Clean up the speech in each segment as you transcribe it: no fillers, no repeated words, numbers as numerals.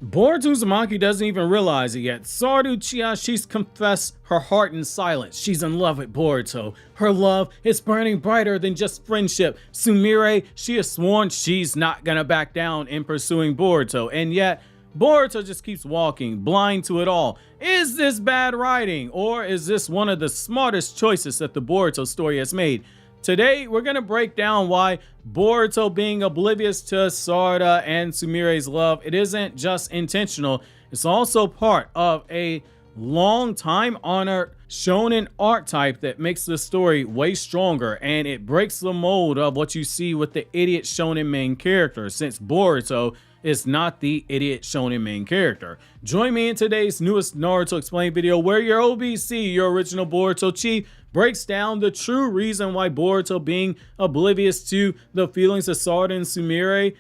Boruto Uzumaki doesn't even realize it yet. Sarada Uchiha, she's confessed her heart in silence. She's in love with Boruto. Her love is burning brighter than just friendship. Sumire, she has sworn she's not gonna back down in pursuing Boruto, and yet Boruto just keeps walking, blind to it all. Is this bad writing, or is this one of the smartest choices that the Boruto story has made? Today, we're going to break down why Boruto being oblivious to Sarada and Sumire's love, it isn't just intentional, it's also part of a long time honored shonen archetype that makes the story way stronger, and it breaks the mold of what you see with the idiot shonen main character, since Boruto is not the idiot shonen main character. Join me in today's newest Naruto Explained video where your OBC, your original Boruto chief, breaks down the true reason why Boruto being oblivious to the feelings of Sarada and Sumire,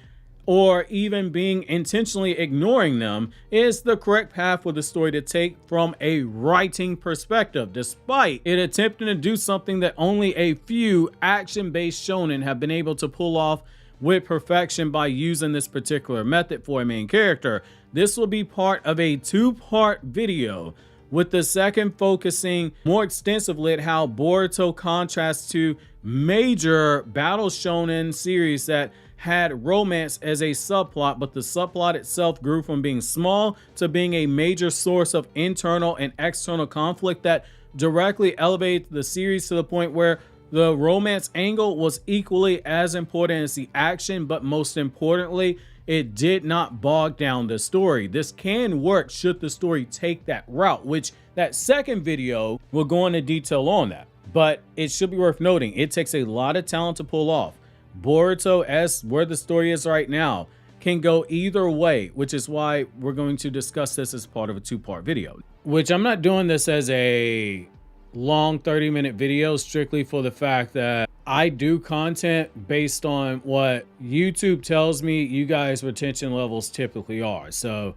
or even being intentionally ignoring them, is the correct path for the story to take from a writing perspective, despite it attempting to do something that only a few action-based shonen have been able to pull off with perfection by using this particular method for a main character. This will be part of a two-part video, with the second focusing more extensively at how Boruto contrasts to major battle shonen series that had romance as a subplot, but the subplot itself grew from being small to being a major source of internal and external conflict that directly elevated the series to the point where the romance angle was equally as important as the action, but most importantly, it did not bog down the story. This can work should the story take that route, which that second video will go into detail on that. But it should be worth noting, it takes a lot of talent to pull off. Boruto, as where the story is right now, can go either way, which is why we're going to discuss this as part of a two-part video. Which I'm not doing this as a long 30-minute video strictly for the fact that I do content based on what YouTube tells me you guys' retention levels typically are. So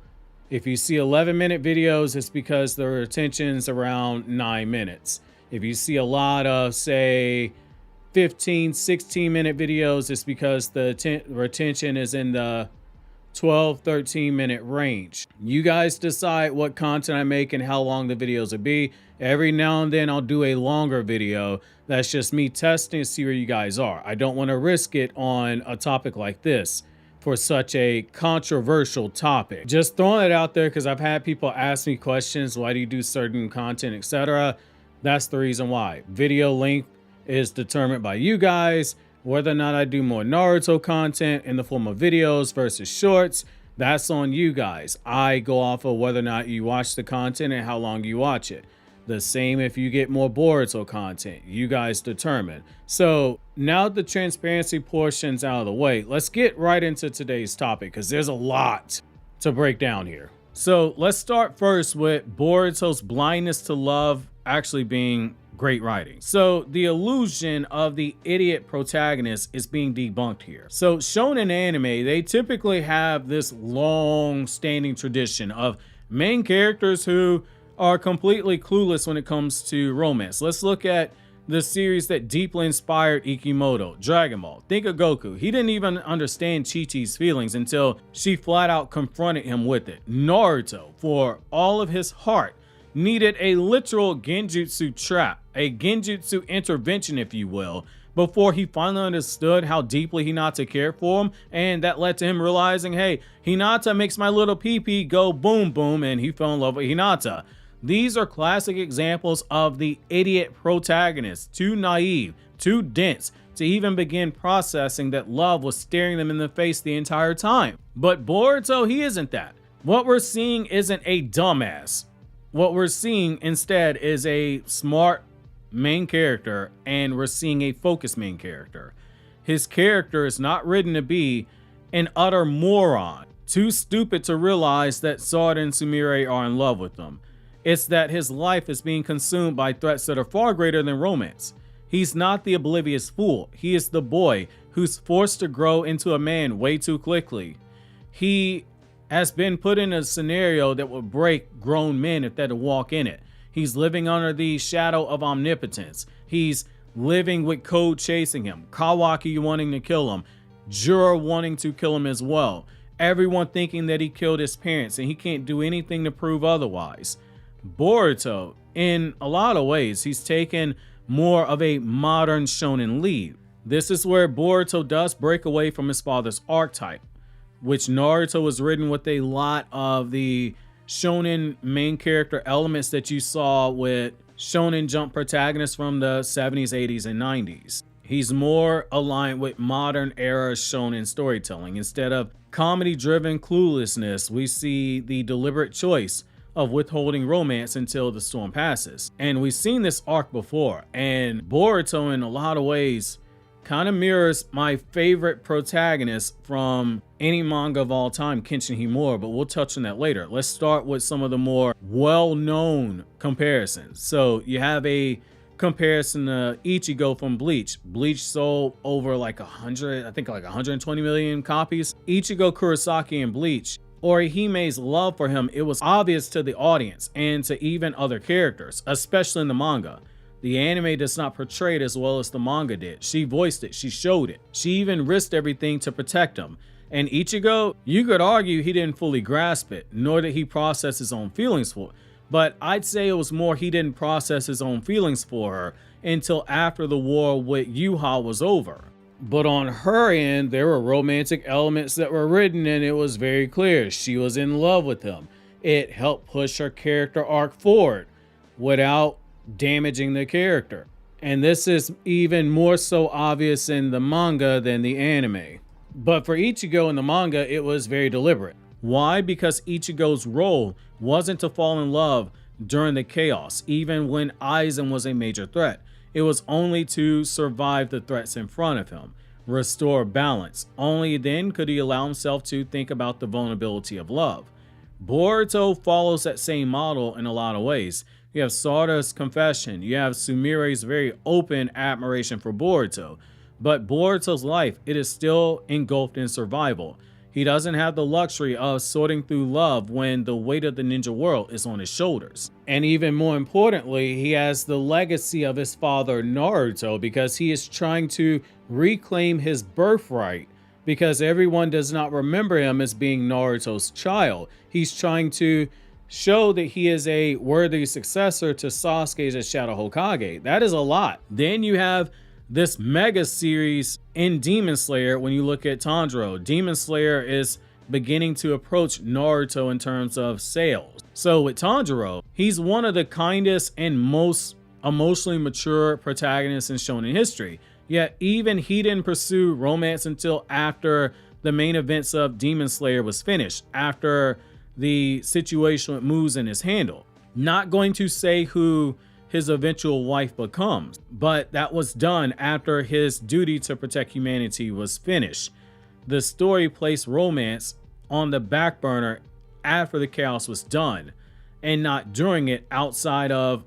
if you see 11-minute videos, it's because the retention's around 9 minutes. If you see a lot of, say, 15, 16-minute videos, it's because the retention is in the 12, 13-minute range. You guys decide what content I make and how long the videos will be. Every now and then I'll do a longer video. That's just me testing to see where you guys are. I don't want to risk it on a topic like this for such a controversial topic. Just throwing it out there because I've had people ask me questions. Why do you do certain content, etc.? That's the reason why. Video length is determined by you guys. Whether or not I do more Naruto content in the form of videos versus shorts, that's on you guys. I go off of whether or not you watch the content and how long you watch it. The same if you get more Boruto content, you guys determine. So now the transparency portion's out of the way, let's get right into today's topic because there's a lot to break down here. So let's start first with Boruto's blindness to love actually being great writing. So the illusion of the idiot protagonist is being debunked here. So shonen anime, they typically have this long standing tradition of main characters who are completely clueless when it comes to romance. Let's look at the series that deeply inspired Ikimoto, Dragon Ball. Think of Goku. He didn't even understand Chi-Chi's feelings until she flat out confronted him with it. Naruto, for all of his heart, needed a literal genjutsu trap, a genjutsu intervention, if you will, before he finally understood how deeply Hinata cared for him, and that led to him realizing, hey, Hinata makes my little pee-pee go boom boom, and he fell in love with Hinata. These are classic examples of the idiot protagonist, too naive, too dense to even begin processing that love was staring them in the face the entire time. But Boruto, he isn't that. What we're seeing isn't a dumbass. What we're seeing instead is a smart main character, and we're seeing a focused main character. His character is not written to be an utter moron, too stupid to realize that Sarada and Sumire are in love with him. It's that his life is being consumed by threats that are far greater than romance. He's not the oblivious fool. He is the boy who's forced to grow into a man way too quickly. He has been put in a scenario that would break grown men if they had to walk in it. He's living under the shadow of omnipotence. He's living with Code chasing him, Kawaki wanting to kill him, Juro wanting to kill him as well. everyone thinking that he killed his parents and he can't do anything to prove otherwise. Boruto, in a lot of ways, he's taken more of a modern shonen lead. This is where Boruto does break away from his father's archetype, which Naruto was written with a lot of the shonen main character elements that you saw with Shonen Jump protagonists from the 70s, 80s, and 90s. He's more aligned with modern era shonen storytelling. Instead of comedy-driven cluelessness, we see the deliberate choice of withholding romance until the storm passes. And we've seen this arc before, and Boruto in a lot of ways kind of mirrors my favorite protagonist from any manga of all time, Kenshin Himura, but we'll touch on that later. Let's start with some of the more well-known comparisons. So you have a comparison to Ichigo from Bleach. Bleach sold over like 120 million copies. Ichigo Kurosaki in Bleach, Orihime's love for him, it was obvious to the audience and to even other characters, especially in the manga. The anime does not portray it as well as the manga did. She voiced it, she showed it. She even risked everything to protect him. And Ichigo, you could argue he didn't fully grasp it, nor did he process his own feelings for it. But I'd say it was more he didn't process his own feelings for her until after the war with Yuha was over. But on her end, there were romantic elements that were written, and it was very clear she was in love with him. It helped push her character arc forward without damaging the character. And this is even more so obvious in the manga than the anime. But for Ichigo in the manga, it was very deliberate. Why? Because Ichigo's role wasn't to fall in love during the chaos, even when Aizen was a major threat. It was only to survive the threats in front of him, restore balance. Only then could he allow himself to think about the vulnerability of love. Boruto follows that same model in a lot of ways. You have Sarada's confession, you have Sumire's very open admiration for Boruto, but Boruto's life, it is still engulfed in survival. He doesn't have the luxury of sorting through love when the weight of the ninja world is on his shoulders. And even more importantly, he has the legacy of his father Naruto, because he is trying to reclaim his birthright, because everyone does not remember him as being Naruto's child. He's trying to show that he is a worthy successor to Sasuke as Shadow Hokage. That is a lot. Then you have this mega series in Demon Slayer. When you look at Tanjiro, Demon Slayer is beginning to approach Naruto in terms of sales. So with Tanjiro, he's one of the kindest and most emotionally mature protagonists in shonen history. Yet even he didn't pursue romance until after the main events of Demon Slayer was finished, after the situation with Muzan is handled. Not going to say who his eventual wife becomes, but that was done after his duty to protect humanity was finished. The story placed romance on the back burner after the chaos was done, and not during it, outside of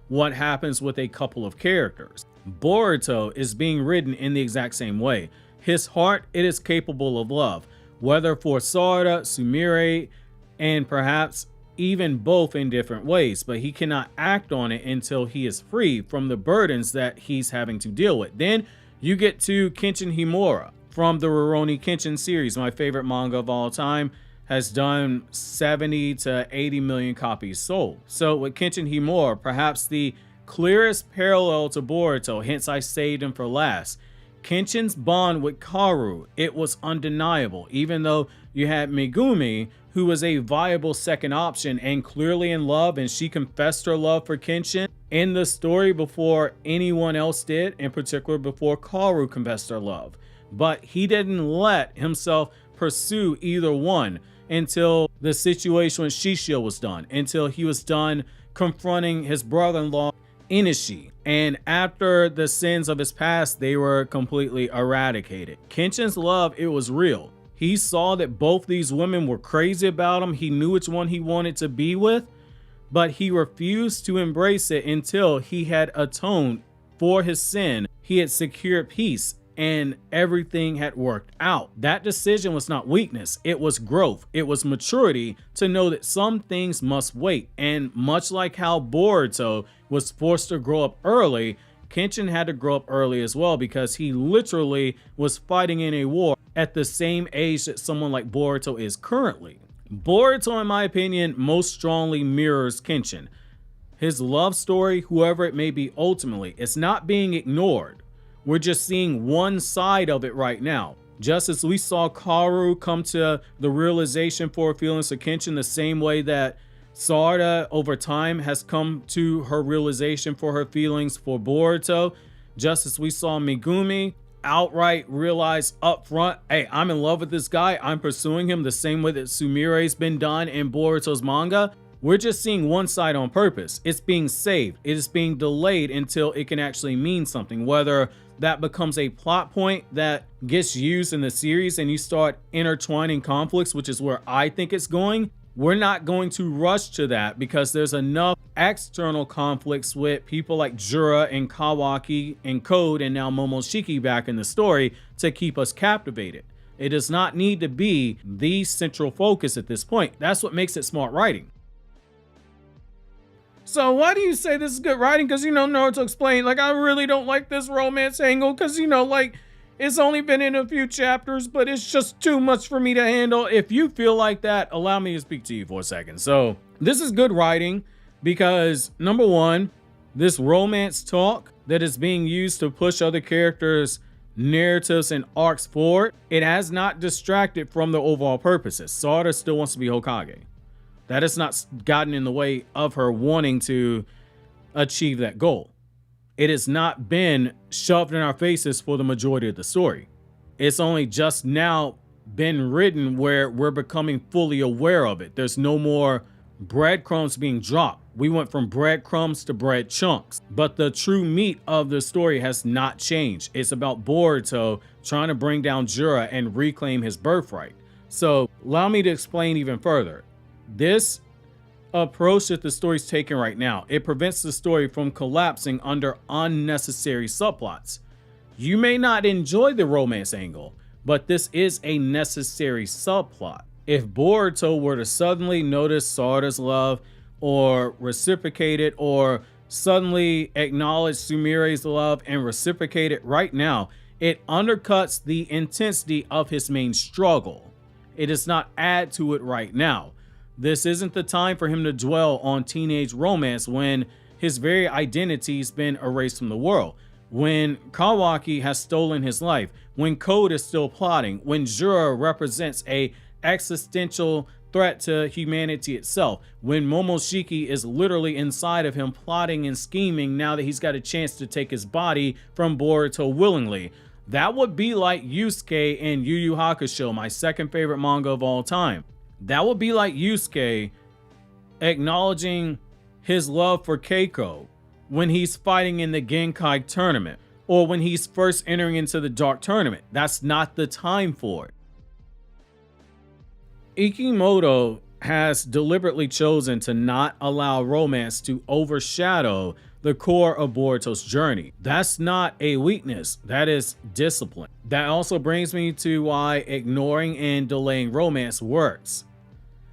what happens with a couple of characters. Boruto is being written in the exact same way. His heart, it is capable of love, whether for Sarada, Sumire, and perhaps even both in different ways, but he cannot act on it until he is free from the burdens that he's having to deal with. Then you get to Kenshin Himura from the Rurouni Kenshin series, my favorite manga of all time, has done 70 to 80 million copies sold. So with Kenshin Himura, perhaps the clearest parallel to Boruto, hence I saved him for last. Kenshin's bond with Kaoru, it was undeniable, even though you had Megumi, who was a viable second option and clearly in love, and she confessed her love for Kenshin in the story before anyone else did, in particular before Kaoru confessed her love. But he didn't let himself pursue either one until the situation with Shishio was done, until he was done confronting his brother-in-law Inishi. And after the sins of his past, they were completely eradicated. Kenshin's love, it was real. He saw that both these women were crazy about him. He knew which one he wanted to be with, but he refused to embrace it until he had atoned for his sin. He had secured peace and everything had worked out. That decision was not weakness. It was growth. It was maturity to know that some things must wait. And much like how Boruto was forced to grow up early, Kenshin had to grow up early as well, because he literally was fighting in a war at the same age that someone like Boruto is currently. Boruto, in my opinion, most strongly mirrors Kenshin. His love story, whoever it may be ultimately, it's not being ignored. We're just seeing one side of it right now. Just as we saw Kaoru come to the realization for her feelings for Kenshin the same way that Sarada over time has come to her realization for her feelings for Boruto, just as we saw Megumi outright realize up front, hey, I'm in love with this guy, I'm pursuing him the same way that Sumire's been done in Boruto's manga. We're just seeing one side on purpose. It's being saved. It is being delayed until it can actually mean something, whether that becomes a plot point that gets used in the series and you start intertwining conflicts, which is where I think it's going. We're not going to rush to that because there's enough external conflicts with people like Jura and Kawaki and Code and now Momoshiki back in the story to keep us captivated. It does not need to be the central focus at this point. That's what makes it smart writing. So why do you say this is good writing? Because, you know, Naruto explained, like, I really don't like this romance angle because, you know, like, it's only been in a few chapters, but it's just too much for me to handle. If you feel like that, allow me to speak to you for a second. So this is good writing because, number one, this romance talk that is being used to push other characters' narratives and arcs forward, it has not distracted from the overall purposes. Sarada still wants to be Hokage. That has not gotten in the way of her wanting to achieve that goal. It has not been shoved in our faces for the majority of the story. It's only just now been written where we're becoming fully aware of it. There's no more breadcrumbs being dropped. We went from breadcrumbs to bread chunks. But the true meat of the story has not changed. It's about Boruto trying to bring down Jura and reclaim his birthright. So allow me to explain even further. This approach that the story's taking right now, it prevents the story from collapsing under unnecessary subplots. You may not enjoy the romance angle, but this is a necessary subplot. If Boruto were to suddenly notice Sarada's love or reciprocate it, or suddenly acknowledge Sumire's love and reciprocate it right now, it undercuts the intensity of his main struggle. It does not add to it right now. This isn't the time for him to dwell on teenage romance when his very identity's been erased from the world, when Kawaki has stolen his life, when Code is still plotting, when Jura represents a existential threat to humanity itself, when Momoshiki is literally inside of him plotting and scheming now that he's got a chance to take his body from Boruto willingly. That would be like Yusuke in Yu Yu Hakusho, my second favorite manga of all time. That would be like Yusuke acknowledging his love for Keiko when he's fighting in the Genkai tournament, or when he's first entering into the Dark Tournament. That's not the time for it. Ikimoto has deliberately chosen to not allow romance to overshadow the core of Boruto's journey. That's not a weakness, that is discipline. That also brings me to why ignoring and delaying romance works.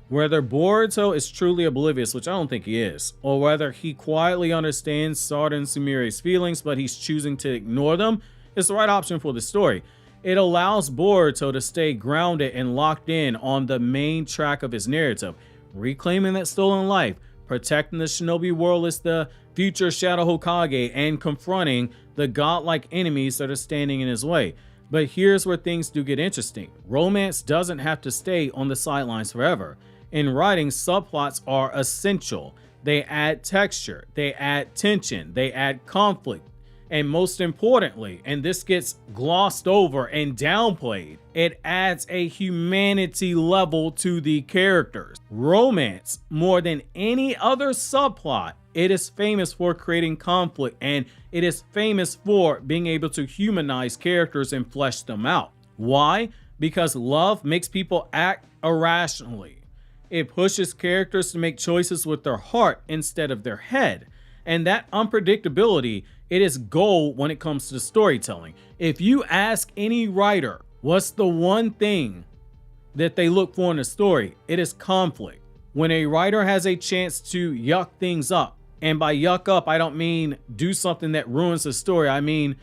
Whether Boruto is truly oblivious, which I don't think he is, or whether he quietly understands Sarada and Sumire's feelings but he's choosing to ignore them, is the right option for the story. It allows Boruto to stay grounded and locked in on the main track of his narrative, reclaiming that stolen life, protecting the shinobi world as the future Shadow Hokage, and confronting the godlike enemies that are standing in his way. But here's where things do get interesting. Romance doesn't have to stay on the sidelines forever. In writing, subplots are essential. They add texture, they add tension, they add conflict, and most importantly, and this gets glossed over and downplayed, it adds a humanity level to the characters. Romance, more than any other subplot, it is famous for creating conflict, and it is famous for being able to humanize characters and flesh them out. Why? Because love makes people act irrationally. It pushes characters to make choices with their heart instead of their head. And that unpredictability, it is gold when it comes to storytelling. If you ask any writer, what's the one thing that they look for in a story? It is conflict. When a writer has a chance to yuck things up, and by yuck up, I don't mean do something that ruins the story. I mean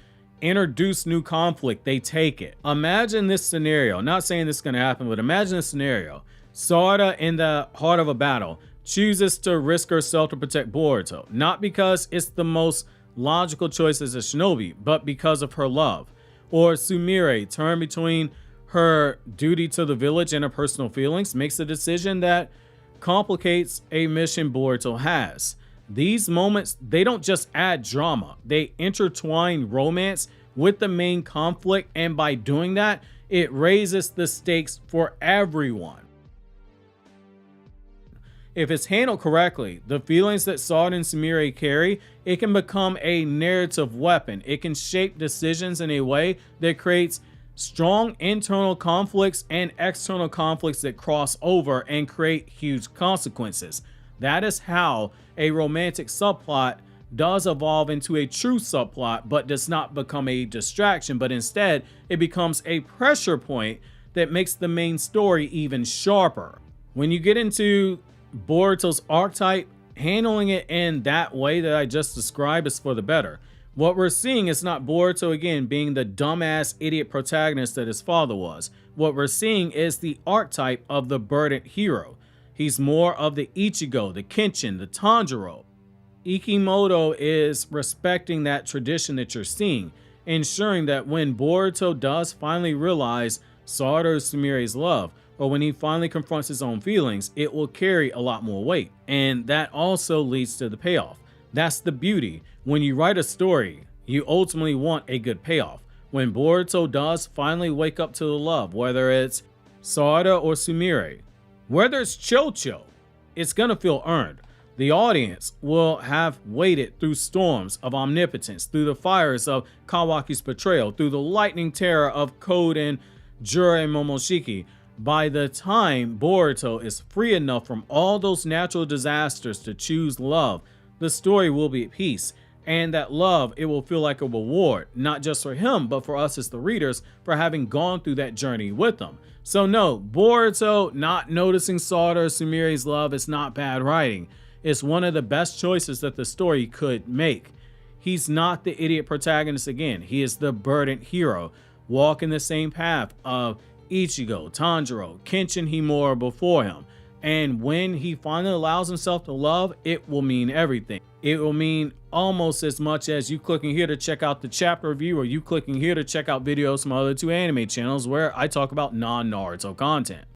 introduce new conflict, they take it. Imagine this scenario. Not saying this is going to happen, but imagine this scenario. Sarada, in the heart of a battle, chooses to risk herself to protect Boruto. Not because it's the most logical choice as a shinobi, but because of her love. Or Sumire, torn between her duty to the village and her personal feelings, makes a decision that complicates a mission Boruto has. These moments, they don't just add drama, they intertwine romance with the main conflict, and by doing that, it raises the stakes for everyone. If it's handled correctly, the feelings that Sarada and Sumire carry, it can become a narrative weapon. It can shape decisions in a way that creates strong internal conflicts and external conflicts that cross over and create huge consequences. That is how a romantic subplot does evolve into a true subplot, but does not become a distraction, but instead it becomes a pressure point that makes the main story even sharper. When you get into Boruto's archetype, handling it in that way that I just described is for the better. What we're seeing is not Boruto again being the dumbass idiot protagonist that his father was. What we're seeing is the archetype of the burdened hero. He's more of the Ichigo, the Kenshin, the Tanjiro. Ikimoto is respecting that tradition that you're seeing, ensuring that when Boruto does finally realize Sarada Sumire's love, or when he finally confronts his own feelings, it will carry a lot more weight. And that also leads to the payoff. That's the beauty. When you write a story, you ultimately want a good payoff. When Boruto does finally wake up to the love, whether it's Sarada or Sumire, whether it's Chocho, it's gonna feel earned. The audience will have waded through storms of omnipotence, through the fires of Kawaki's betrayal, through the lightning terror of Code and Jura and Momoshiki. By the time Boruto is free enough from all those natural disasters to choose love, the story will be at peace. And that love, it will feel like a reward, not just for him, but for us as the readers, for having gone through that journey with him. So no, Boruto not noticing Sarada or Sumire's love is not bad writing. It's one of the best choices that the story could make. He's not the idiot protagonist again. He is the burdened hero, walking the same path of Ichigo, Tanjiro, Kenshin Himura before him. And when he finally allows himself to love, it will mean everything. It will mean almost as much as you clicking here to check out the chapter review, or you clicking here to check out videos from other two anime channels where I talk about non-Naruto content.